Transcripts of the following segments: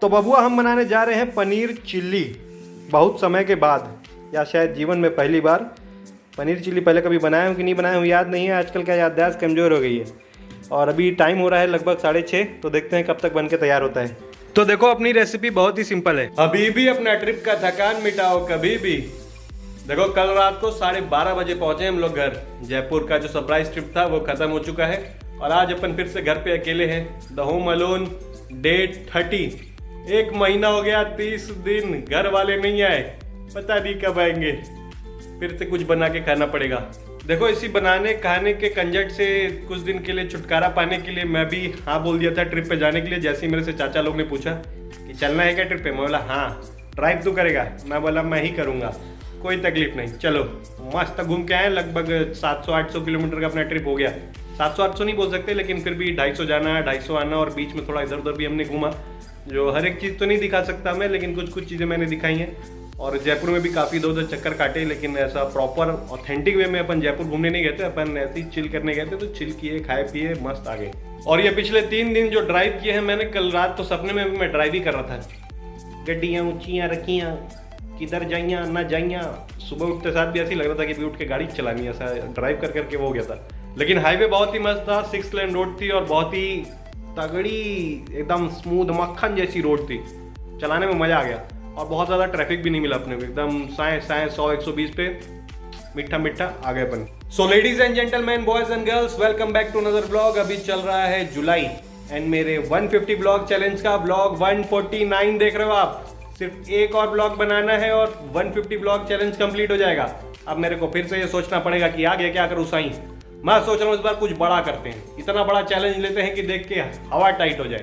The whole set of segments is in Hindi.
तो बबुआ हम बनाने जा रहे हैं पनीर चिल्ली। बहुत समय के बाद या शायद जीवन में पहली बार पनीर चिल्ली। पहले कभी बनाया हूँ कि नहीं बनाया हूँ याद नहीं है। आजकल क्या याददाश्त कमज़ोर हो गई है। और अभी टाइम हो रहा है लगभग 6:30। तो देखते हैं कब तक बन के तैयार होता है। तो देखो अपनी रेसिपी बहुत ही सिंपल है। अभी भी अपना ट्रिप का थकान मिटाओ कभी भी। देखो कल रात को 12:30 बजे पहुंचे हम लोग घर। जयपुर का जो सरप्राइज ट्रिप था वो खत्म हो चुका है और आज अपन फिर से घर पे अकेले हैं। The home alone day 30। 1 महीना हो गया, 30 दिन घर वाले नहीं आए, पता नहीं कब आएंगे। फिर से कुछ बना के खाना पड़ेगा। देखो इसी बनाने खाने के कंजट से कुछ दिन के लिए छुटकारा पाने के लिए मैं भी हाँ बोल दिया था ट्रिप पे जाने के लिए। जैसे ही मेरे से चाचा लोग ने पूछा कि चलना है क्या ट्रिप पे, मैं बोला हाँ। ड्राइव तू करेगा? मैं बोला मैं ही करूँगा, कोई तकलीफ नहीं, चलो। मस्त घूम के आए। लगभग 700-800 किलोमीटर का अपना ट्रिप हो गया। 700-800 नहीं बोल सकते, लेकिन फिर भी 250 जाना 250 आना, और बीच में थोड़ा इधर उधर भी हमने घूमा। जो हर एक चीज़ तो नहीं दिखा सकता मैं, लेकिन कुछ चीज़ें मैंने दिखाई हैं। और जयपुर में भी काफ़ी इधर उधर चक्कर काटे, लेकिन ऐसा प्रॉपर ऑथेंटिक वे में अपन जयपुर घूमने नहीं गए थे। अपन ऐसे ही चिल करने गए थे, तो चिल किए, खाए पिए, मस्त आ गए। और ये पिछले 3 दिन जो ड्राइव किए हैं मैंने, कल रात तो सपने में भी मैं ड्राइव ही कर रहा था। गड्डियाँ ऊँचियाँ रखियाँ, किधर जाइया ना जाइया। सुबह उठते साथ भी ऐसे ही लग रहा था कि भी उठ के गाड़ी चलानी, ऐसा ड्राइव कर करके वो हो गया था। लेकिन हाईवे बहुत ही मस्त था। 6 लेन रोड थी और बहुत ही तगड़ी, एकदम स्मूथ मक्खन जैसी रोड थी। चलाने में मज़ा आ गया और बहुत ज़्यादा ट्रैफिक भी नहीं मिला अपने को। एकदम साए 100-120 पे मीठा मीठा आ गए अपन। So ladies and gentleman, boys and girls, welcome back to another blog. अभी चल रहा है जुलाई एंड मेरे 150 ब्लॉग चैलेंज का ब्लॉग 149 देख रहे हो आप। सिर्फ एक और ब्लॉग बनाना है और 150 ब्लॉग चैलेंज कंप्लीट हो जाएगा। अब मेरे को फिर से ये सोचना पड़ेगा कि आगे क्या करूँ साईं। मैं सोच रहा हूँ इस बार कुछ बड़ा करते हैं, इतना बड़ा चैलेंज लेते हैं कि देख के हवा टाइट हो जाए।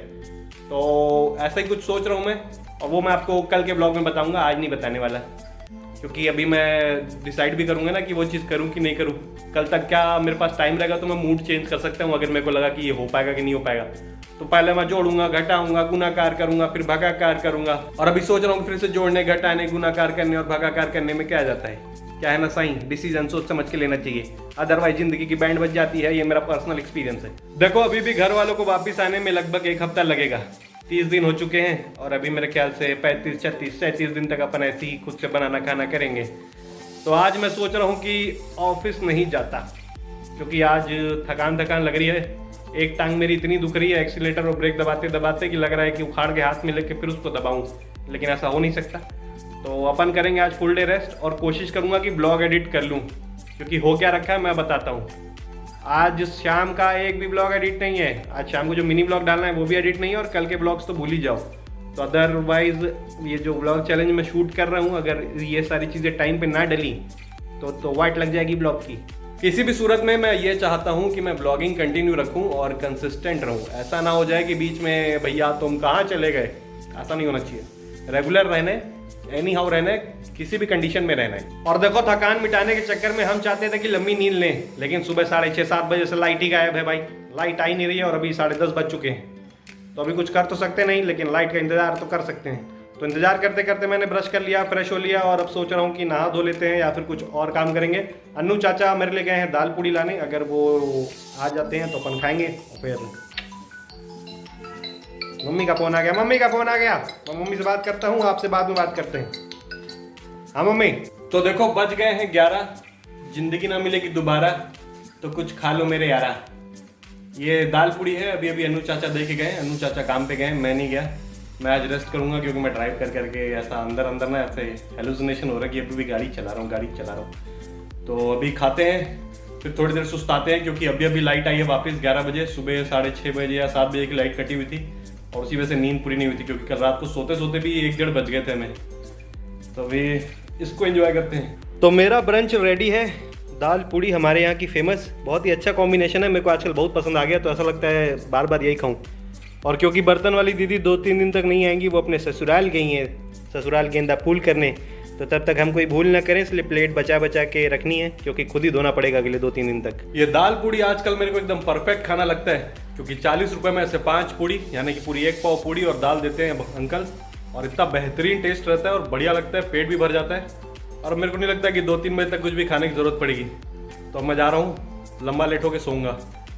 तो ऐसा ही कुछ सोच रहा हूँ मैं, और वो मैं आपको कल के ब्लॉग में बताऊंगा, आज नहीं बताने वाला। क्योंकि अभी मैं डिसाइड भी करूंगा ना कि वो चीज़ करूं कि नहीं करूं। कल तक क्या मेरे पास टाइम रहेगा तो मैं मूड चेंज कर सकता हूं, अगर मेरे को लगा कि ये हो पाएगा कि नहीं हो पाएगा। तो पहले मैं जोड़ूंगा, घटाऊंगा, गुणाकार करूंगा, फिर भागाकार करूंगा। और अभी सोच रहा हूँ फिर से जोड़ने, घटाने, गुणाकार करने और भागाकार करने में क्या जाता है। क्या है ना साईं, डिसीजन सोच समझ के लेना चाहिए, अदरवाइज जिंदगी की बैंड बज जाती है। ये मेरा पर्सनल एक्सपीरियंस है। देखो अभी भी घर वालों को वापस आने में लगभग 1 हफ्ता लगेगा। 30 दिन हो चुके हैं और अभी मेरे ख्याल से 35, 36, 37 दिन तक अपन ऐसे ही खुद से बनाना खाना करेंगे। तो आज मैं सोच रहा हूँ कि ऑफिस नहीं जाता, क्योंकि आज थकान लग रही है। एक टांग मेरी इतनी दुख रही है एक्सीलेटर और ब्रेक दबाते दबाते कि लग रहा है कि उखाड़ के हाथ में लेके फिर उसको दबाऊँ, लेकिन ऐसा हो नहीं सकता। तो अपन करेंगे आज फुल डे रेस्ट और कोशिश करूँगा कि ब्लॉग एडिट कर लूँ, क्योंकि हो क्या रखा है मैं बताता हूँ। आज शाम का एक भी ब्लॉग एडिट नहीं है। आज शाम को जो मिनी ब्लॉग डालना है वो भी एडिट नहीं है, और कल के ब्लॉग्स तो भूल ही जाओ। तो अदरवाइज ये जो ब्लॉग चैलेंज मैं शूट कर रहा हूँ, अगर ये सारी चीज़ें टाइम पे ना डली तो वाइट लग जाएगी ब्लॉग की। किसी भी सूरत में मैं ये चाहता हूँ कि मैं ब्लॉगिंग कंटिन्यू रखूँ और कंसिस्टेंट रहूँ। ऐसा ना हो जाए कि बीच में भैया तुम कहाँ चले गए, ऐसा नहीं होना चाहिए। रेगुलर रहने, एनी हाउ रहना है, किसी भी कंडीशन में रहना है। और देखो थकान मिटाने के चक्कर में हम चाहते थे कि लंबी नींद लें, लेकिन सुबह 6:30-7 बजे से लाइट ही गायब है भाई। लाइट आई नहीं रही है और अभी 10:30 बज चुके हैं। तो अभी कुछ कर तो सकते नहीं, लेकिन लाइट का इंतजार तो कर सकते हैं। तो इंतजार करते करते मैंने ब्रश कर लिया, फ्रेश हो लिया, और अब सोच रहा हूँ कि नहा धो लेते हैं या फिर कुछ और काम करेंगे। अन्नू चाचा मेरे लिए गए हैं दाल पूड़ी लाने, अगर वो आ जाते हैं तो अपन खाएंगे। फिर मम्मी का फोन आ गया, मम्मी का फोन आ गया। मैं मम्मी से बात करता हूँ, आपसे बाद में बात करते हैं। हाँ मम्मी। तो देखो बज गए हैं 11। जिंदगी ना मिलेगी दोबारा, तो कुछ खा लो मेरे यारा। ये दाल पूड़ी है। अभी अभी अन्नू चाचा दे के गए। अन्नू चाचा काम पे गए, मैं नहीं गया। मैं आज रेस्ट करूंगा, क्योंकि मैं ड्राइव कर करके ऐसा अंदर ना ऐसे हेलुसिनेशन हो रहा है कि अभी भी गाड़ी चला रहा हूँ। तो अभी खाते हैं, फिर थोड़ी देर सुस्ताते हैं, क्योंकि अभी लाइट आई है वापस 11 बजे। सुबह 6:30 बजे या 7 बजे की लाइट कटी हुई थी, और उसी वजह से नींद पूरी नहीं हुई थी, क्योंकि कल रात को सोते सोते भी 1-1:30 बज गए थे हमें। तो अभी इसको एंजॉय करते हैं। तो मेरा ब्रंच रेडी है। दाल पूड़ी हमारे यहाँ की फेमस, बहुत ही अच्छा कॉम्बिनेशन है। मेरे को आजकल बहुत पसंद आ गया, तो ऐसा लगता है बार बार यही खाऊं। और क्योंकि बर्तन वाली दीदी 2-3 दिन तक नहीं आएंगी, वो अपने ससुराल गई हैं, ससुराल गेंदा फूल करने। तो तब तक हम कोई भूल ना करें, इसलिए प्लेट बचा के रखनी है, क्योंकि खुद ही धोना पड़ेगा अगले 2-3 दिन तक। ये दाल पूड़ी आजकल मेरे को एकदम परफेक्ट खाना लगता है, क्योंकि 40 रुपये में से 5 पूड़ी, यानी कि पूरी 1 पाव पूड़ी और दाल देते हैं अंकल। और इतना बेहतरीन टेस्ट रहता है और बढ़िया लगता है, पेट भी भर जाता है। और मेरे को नहीं लगता कि 2-3 बजे तक कुछ भी खाने की ज़रूरत पड़ेगी। तो अब मैं जा रहा हूँ, लंबा लेट होके सोऊंगा।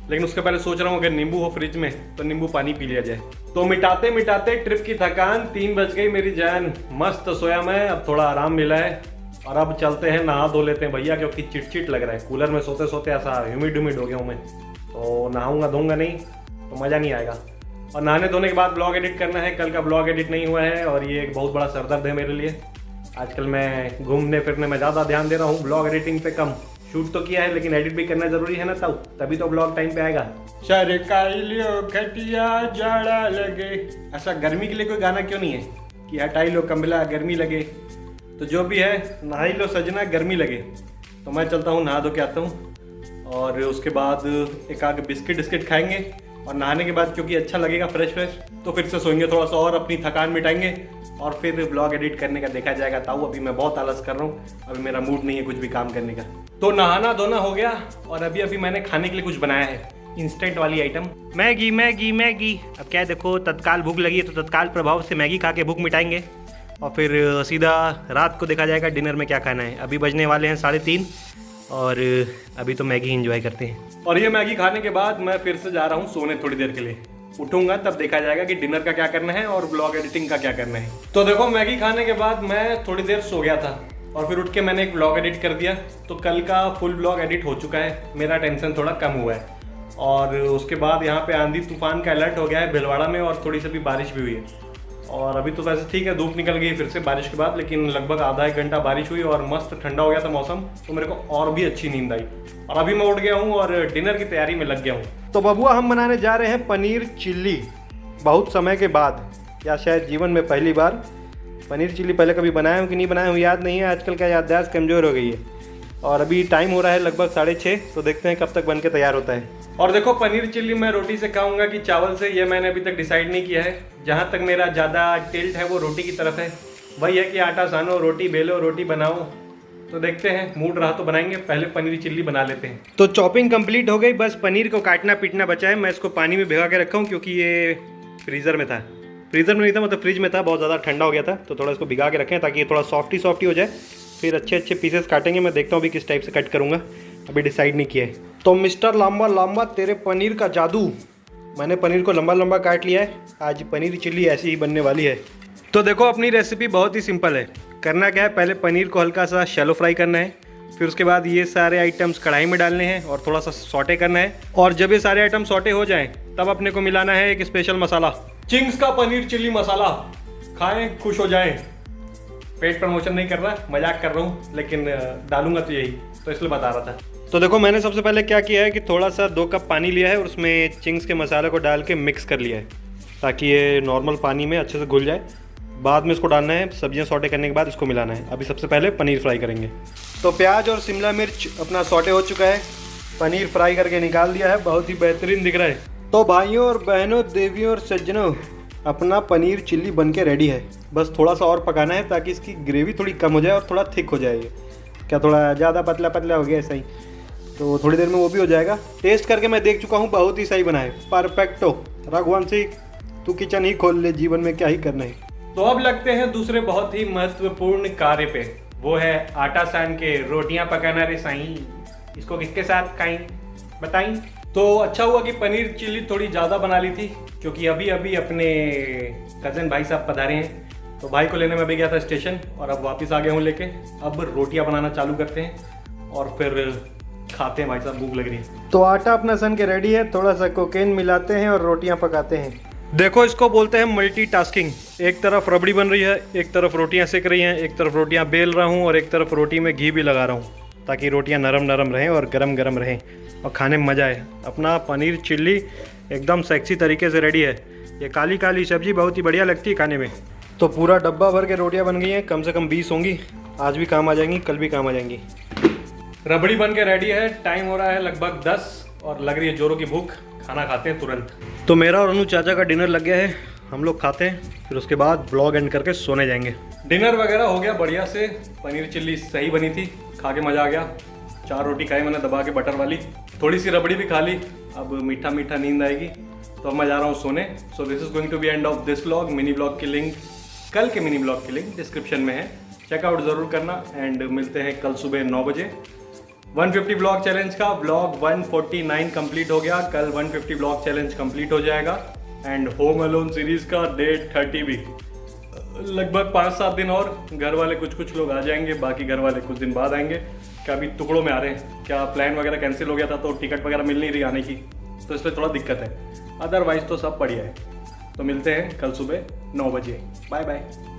लेकिन उसके पहले सोच रहा हूँ अगर नींबू हो फ्रिज में तो नींबू पानी पी लिया जाए। तो मिटाते मिटाते ट्रिप की थकान 3 बज गई मेरी जान। मस्त सोया मैं, अब थोड़ा आराम मिला है और अब चलते हैं नहा धो लेते हैं भैया, क्योंकि चिटचिट लग रहा है। कूलर में सोते सोते ऐसा ह्यूमिड हो गया हूँ मैं, तो नहाऊंगा धोऊंगा नहीं तो मज़ा नहीं आएगा। और नहाने धोने के बाद ब्लॉग एडिट करना है। कल का ब्लॉग एडिट नहीं हुआ है और ये एक बहुत बड़ा सरदर्द है मेरे लिए। आजकल मैं घूमने फिरने में ज़्यादा ध्यान दे रहा हूँ, ब्लॉग एडिटिंग पे कम। शूट तो किया है लेकिन एडिट भी करना जरूरी है ना, तभी तो ब्लॉग टाइम पे आएगा। सरकाइलियो खटिया जाड़ा लगे, ऐसा गर्मी के लिए कोई गाना क्यों नहीं है कि हटाई लो कमला गर्मी लगे। तो जो भी है, नहाई लो सजना गर्मी लगे। तो मैं चलता हूँ नहा धो के आता हूँ और उसके बाद एक आग बिस्किट खाएंगे और नहाने के बाद क्योंकि अच्छा लगेगा फ्रेश तो फिर से सोएंगे थोड़ा सा और अपनी थकान मिटाएंगे और फिर ब्लॉग एडिट करने का देखा जाएगा। ताऊ अभी मैं बहुत आलस कर रहा हूँ, अभी मेरा मूड नहीं है कुछ भी काम करने का। तो नहाना धोना हो गया और अभी मैंने खाने के लिए कुछ बनाया है, इंस्टेंट वाली आइटम, मैगी मैगी मैगी। अब क्या है, देखो तत्काल भूख लगी है तो तत्काल प्रभाव से मैगी खा के भूख मिटाएंगे और फिर सीधा रात को देखा जाएगा डिनर में क्या खाना है। अभी बजने वाले हैं 3:30 और अभी तो मैगी एंजॉय करते हैं। और ये मैगी खाने के बाद मैं फिर से जा रहा हूँ सोने थोड़ी देर के लिए। उठूंगा तब देखा जाएगा कि डिनर का क्या करना है और ब्लॉग एडिटिंग का क्या करना है। तो देखो मैगी खाने के बाद मैं थोड़ी देर सो गया था और फिर उठ के मैंने एक ब्लॉग एडिट कर दिया। तो कल का फुल ब्लॉग एडिट हो चुका है, मेरा टेंशन थोड़ा कम हुआ है। और उसके बाद यहाँ पे आंधी तूफान का अलर्ट हो गया है भीलवाड़ा में और थोड़ी सी भी बारिश भी हुई है। और अभी तो वैसे ठीक है, धूप निकल गई फिर से बारिश के बाद, लेकिन लगभग आधा 1 घंटा बारिश हुई और मस्त ठंडा हो गया था मौसम। तो मेरे को और भी अच्छी नींद आई और अभी मैं उठ गया हूँ और डिनर की तैयारी में लग गया हूँ। तो बबुआ हम बनाने जा रहे हैं पनीर चिल्ली। बहुत समय के बाद या शायद जीवन में पहली बार पनीर चिल्ली। पहले कभी बनाया हूँ कि नहीं बनाया हूँ याद नहीं है, आजकल का याददाश्त कमज़ोर हो गई है। और अभी टाइम हो रहा है लगभग 6:30, तो देखते हैं कब तक बन के तैयार होता है। और देखो पनीर चिल्ली मैं रोटी से खाऊंगा कि चावल से, ये मैंने अभी तक डिसाइड नहीं किया है। जहाँ तक मेरा ज़्यादा टिल्ट है वो रोटी की तरफ है। वही है कि आटा सानो, रोटी बेलो, रोटी बनाओ। तो देखते हैं, मूड रहा तो बनाएंगे। पहले पनीर चिल्ली बना लेते हैं। तो चॉपिंग कंप्लीट हो गई, बस पनीर को काटना पीटना बचा है। मैं इसको पानी में भिगा के रखा हूँ क्योंकि ये फ्रीज़र में था, फ्रीज़र में नहीं था मतलब फ्रिज में था, बहुत ज़्यादा ठंडा हो गया था। तो थोड़ा इसको भिगा के रखें ताकि ये थोड़ा सॉफ्टी हो जाए, फिर अच्छे अच्छे पीसेस काटेंगे। मैं देखता हूँ अभी किस टाइप से कट करूँगा, अभी डिसाइड नहीं किया है। तो मिस्टर लंबा लंबा तेरे पनीर का जादू, मैंने पनीर को लंबा लंबा काट लिया है। आज पनीर चिल्ली ऐसी ही बनने वाली है। तो देखो अपनी रेसिपी बहुत ही सिंपल है। करना क्या है, पहले पनीर को हल्का सा शैलो फ्राई करना है, फिर उसके बाद ये सारे आइटम्स कढ़ाई में डालने हैं और थोड़ा सा सॉटे करना है। और जब ये सारे आइटम सॉटे हो जाएं तब अपने को मिलाना है एक स्पेशल मसाला, चिंग्स का पनीर चिल्ली मसाला। खाएं खुश हो जाएं। पेट प्रमोशन नहीं कर रहा, मजाक कर रहा हूँ, लेकिन डालूंगा तो यही, तो इसलिए बता रहा था। तो देखो मैंने सबसे पहले क्या किया है कि थोड़ा सा 2 कप पानी लिया है और उसमें चिंग्स के मसाले को डाल के मिक्स कर लिया है ताकि ये नॉर्मल पानी में अच्छे से घुल जाए। बाद में इसको डालना है, सब्जियां सॉटे करने के बाद इसको मिलाना है। अभी सबसे पहले पनीर फ्राई करेंगे। तो प्याज और शिमला मिर्च अपना सॉटे हो चुका है, पनीर फ्राई करके निकाल दिया है, बहुत ही बेहतरीन दिख रहा है। तो भाइयों और बहनों, देवियों और सज्जनों, अपना पनीर चिल्ली बन के रेडी है। बस थोड़ा सा और पकाना है ताकि इसकी ग्रेवी थोड़ी कम हो जाए और थोड़ा थिक हो जाए। क्या थोड़ा ज़्यादा पतला पतला हो गया ऐसा ही, तो थोड़ी देर में वो भी हो जाएगा। टेस्ट करके मैं देख चुका हूँ, बहुत ही सही बना है, परफेक्टो। रघुवंशी तू किचन ही खोल ले, जीवन में क्या ही करना है। तो अब लगते हैं दूसरे बहुत ही महत्वपूर्ण कार्य पे, वो है आटा सान के रोटियां पकाना। रे साईं, इसको किसके साथ खाई बताई। तो अच्छा हुआ कि पनीर चिल्ली थोड़ी ज़्यादा बना ली थी क्योंकि अभी अपने कज़न भाई साहब पधारे हैं। तो भाई को लेने में भी गया था स्टेशन और अब वापस आ गया हूँ लेके। अब रोटियां बनाना चालू करते हैं और फिर खाते हैं। भाई साहब भूख लग रही है। तो आटा अपना सन के रेडी है, थोड़ा सा कोकेन मिलाते हैं और रोटियां पकाते हैं। देखो इसको बोलते हैं मल्टीटास्किंग। एक तरफ रबड़ी बन रही है, एक तरफ रोटियां सेक रही हैं, एक तरफ रोटियां बेल रहा हूँ और एक तरफ रोटी में घी भी लगा रहा हूँ ताकि रोटियां नरम नरम रहें और गरम गरम रहें और खाने में मज़ा आए। अपना पनीर चिल्ली एकदम सेक्सी तरीके से रेडी है। ये काली काली सब्जी बहुत ही बढ़िया लगती है खाने में। तो पूरा डब्बा भर के रोटियां बन गई हैं, कम से कम 20 होंगी। आज भी काम आ जाएंगी, कल भी काम आ जाएंगी। रबड़ी बन के रेडी है, टाइम हो रहा है लगभग 10 और लग रही है जोरों की भूख। खाना खाते हैं तुरंत। तो मेरा और अनु चाचा का डिनर लग गया है, हम लोग खाते हैं, फिर उसके बाद व्लॉग एंड करके सोने जाएंगे। डिनर वगैरह हो गया बढ़िया से, पनीर चिल्ली सही बनी थी, खा के मज़ा आ गया। 4 रोटी खाई मैंने दबा के बटर वाली, थोड़ी सी रबड़ी भी खा ली। अब मीठा मीठा नींद आएगी, तो अब मैं जा रहा हूँ सोने। So this is going to be end of this vlog. Mini vlog की लिंक, कल के मिनी व्लॉग की लिंक डिस्क्रिप्शन में है, चेकआउट ज़रूर करना। एंड मिलते हैं कल सुबह 9 बजे 150 ब्लॉग चैलेंज का ब्लॉग 149 कंप्लीट हो गया। कल 150 ब्लॉग चैलेंज कंप्लीट हो जाएगा। एंड होम अलोन सीरीज का डे 30 भी लगभग 5-7 दिन और। घर वाले कुछ लोग आ जाएंगे, बाकी घर वाले कुछ दिन बाद आएंगे। क्या अभी टुकड़ों में आ रहे हैं, क्या प्लान वगैरह कैंसिल हो गया था तो टिकट वगैरह मिल नहीं रही आने की, तो इसलिए थोड़ा दिक्कत है। अदरवाइज तो सब बढ़िया है। तो मिलते हैं कल सुबह 9 बजे। Bye bye.